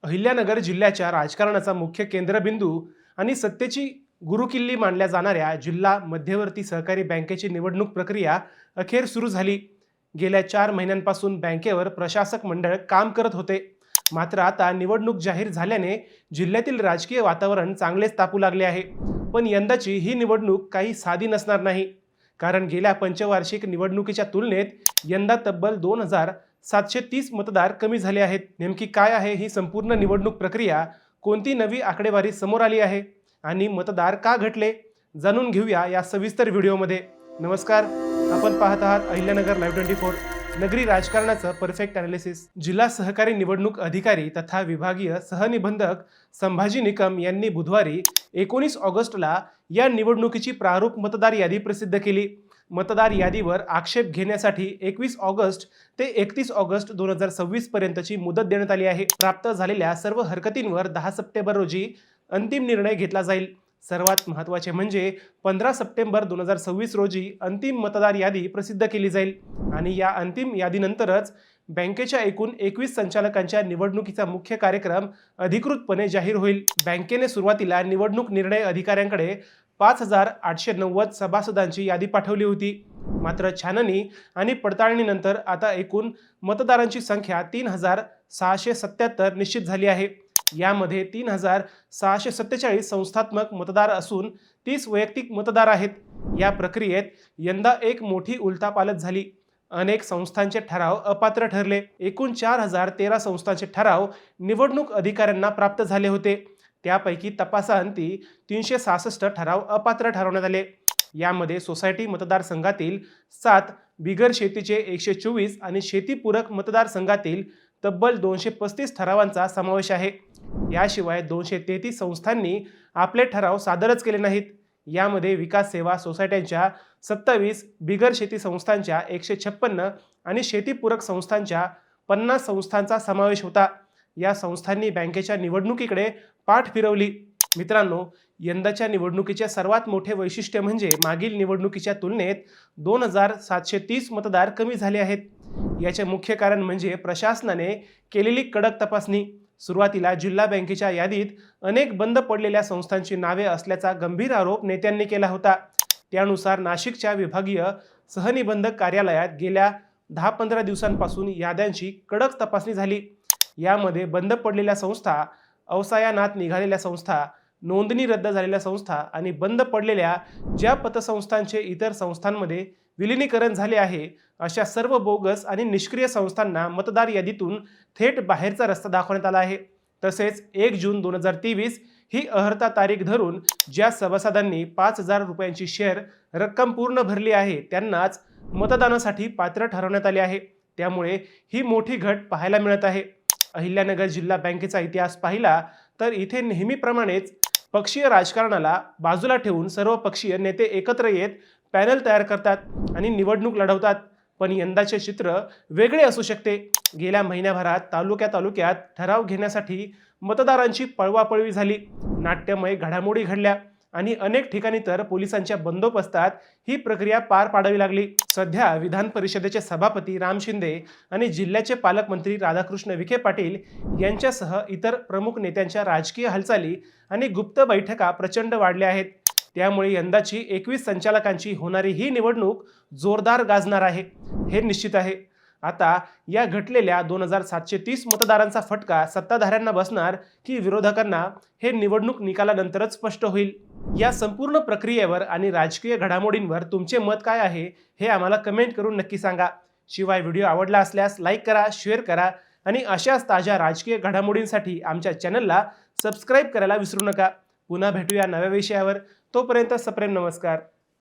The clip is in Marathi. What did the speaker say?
अहिल्यानगर जिल्ह्याच्या राजकारणाचा मुख्य केंद्रबिंदू आणि सत्तेची गुरुकिल्ली मानल्या जाणाऱ्या जिल्हा मध्यवर्ती सहकारी बँकेची निवडणूक प्रक्रिया अखेर सुरू झाली। गेल्या 4 महिन्यांपासून बँकेवर प्रशासक मंडळ काम करत होते। मात्र आता निवडणूक जाहीर झाल्याने जिल्ह्यातील राजकीय वातावरण चांगलेच तापू लागले आहे। पण यंदाची ही निवडणूक काही साधी नसणार नाही, कारण गेल्या पंचवार्षिक निवडणुकीच्या तुलनेत यंदा तब्बल 2730 मतदार कमी झाले आहेत। नेमकी काय आहे ही संपूर्ण निवडणूक प्रक्रिया, कोणती नवी आकडेवारी समोर आली आहे आणि मतदार का घटले, जाणून घेऊया या सविस्तर व्हिडिओमध्ये। नमस्कार, आपण पाहत आहात अहिल्यानगर लाईव्ह 24, नगरी राजकारणाचं परफेक्ट ॲनालिसिस। जिल्हा सहकारी निवडणूक अधिकारी तथा विभागीय सहनिबंधक संभाजी निकम यांनी बुधवारी 19 ऑगस्टला या निवडणुकीची प्रारूप मतदार यादी प्रसिद्ध केली। मतदार यादीवर आक्षेप घेण्यासाठी 21 ऑगस्ट ते 31 ऑगस्ट 2026 पर्यंतची मुदत देण्यात आली आहे। प्राप्त झालेल्या सर्व हरकतींवर 10 सप्टेंबर रोजी अंतिम निर्णय घेतला जाईल। सर्वात महत्त्वाचे म्हणजे 15 सप्टेंबर 2026 रोजी अंतिम मतदार यादी प्रसिद्ध केली जाईल आणि या अंतिम यादीनंतरच बँकेच्या एकूण 21 संचालकांच्या निवडणुकीचा मुख्य कार्यक्रम अधिकृतपणे जाहीर होईल। बँकेने सुरुवातीला निवडणूक निर्णय अधिकाऱ्यांकडे 5890 सभासदांची यादी पाठवली होती। मात्र छाननी आणि पडताळणीनंतर आता एकूण मतदारांची संख्या 3677 निश्चित झाली आहे। यामध्ये 3647 संस्थात्मक मतदार असून 30 वैयक्तिक मतदार आहेत। या प्रक्रियेत यंदा एक मोठी उलथापालथ झाली। अनेक संस्थांचे ठराव अपात्र ठरले। एकूण 4013 संस्थांचे ठराव निवडणूक अधिकाऱ्यांना प्राप्त झाले होते। त्यापैकी तपासाअंती 366 ठराव अपात्र ठरवण्यात आले। यामध्ये सोसायटी मतदारसंघातील 7, बिगर शेतीचे 124 आणि शेतीपूरक मतदारसंघातील तब्बल 235 ठरावांचा समावेश आहे। याशिवाय 233 संस्थांनी आपले ठराव सादरच केले नाहीत। यामध्ये विकास सेवा सोसायट्यांच्या 27, बिगर शेती संस्थांच्या 156 आणि शेतीपूरक संस्थांच्या 50 संस्थांचा समावेश होता। या संस्थांनी बँकेच्या निवडणुकीकडे पाठ फिरवली। मित्रांनो, यंदाच्या निवडणुकीचे सर्वात मोठे वैशिष्ट्य म्हणजे मागील निवडणुकीच्या तुलनेत 2730 मतदार कमी झाले आहेत। याचे मुख्य कारण म्हणजे प्रशासनाने केलेली कडक तपासणी। सुरुवातीला जिल्हा बँकेच्या यादीत अनेक बंद पडलेल्या संस्थांची नावे असल्याचा गंभीर आरोप नेत्यांनी केला होता। त्यानुसार नाशिकच्या विभागीय सहनिबंधक कार्यालयात गेल्या 10-15 दिवसांपासून याद्यांची कडक तपासणी झाली। यामध्ये बंद पडलेल्या संस्था, अवसायानात निघालेल्या संस्था, नोंदणी रद्द झालेल्या संस्था आणि बंद पडलेल्या ज्या पतसंस्थांचे इतर संस्थांमध्ये विलीनीकरण झाले आहे अशा सर्व बोगस आणि निष्क्रिय संस्थांना मतदार यादीतून थेट बाहेरचा रस्ता दाखवण्यात आला आहे। तसेच 1 जून 2023 ही अर्हता तारीख धरून ज्या सभासदांनी 5000 रुपयांची शेअर रक्कम पूर्ण भरली आहे त्यांनाच मतदानासाठी पात्र ठरवण्यात आले आहे। त्यामुळे ही मोठी घट पाहायला मिळत आहे। अहिल्यानगर जिल्हा बँकेचा इतिहास पाहिला तर इथे नेहमीप्रमाणेच पक्षीय राजकारणाला बाजूला ठेवून सर्व पक्षीय नेते एकत्र येत पॅनल तयार करतात आणि निवडणूक लढवतात। पण यंदाचे चित्र वेगळे असू शकते। गेल्या महिन्याभरात तालुक्यात ठराव घेण्यासाठी मतदारांची पळवापळवी झाली, नाट्यमय घडामोडी घडल्या आणि अनेक ठिकाणी तर पोलिसांच्या बंदोबस्तात ही प्रक्रिया पार पाडावी लागली। सध्या विधान परिषदेचे सभापती राम शिंदे आणि जिल्ह्याचे पालकमंत्री राधाकृष्ण विखे पाटील यांच्यासह इतर प्रमुख नेत्यांच्या राजकीय हालचाली आणि गुप्त बैठका प्रचंड वाढल्या आहेत। त्यामुळे यंदाची 21 संचालकांची होणारी ही निवडणूक जोरदार गाजणार आहे, हे निश्चित आहे। आता या घटलेल्या 2730 मतदारांचा फटका सत्ताधाऱ्यांना बसणार की विरोधकांना, हे निवडणूक निकालानंतरच स्पष्ट होईल। या संपूर्ण प्रक्रियेवर आणि राजकीय घडामोडींवर तुमचे मत काय आहे हे आम्हाला कमेंट करून नक्की सांगा। शिवाय व्हिडिओ आवडला असल्यास लाईक करा, शेअर करा आणि अशाच ताज्या राजकीय घडामोडींसाठी आमच्या चॅनलला सबस्क्राईब करायला विसरू नका। पुन्हा भेटूया नव्या विषयावर। तोपर्यंत सप्रेम नमस्कार।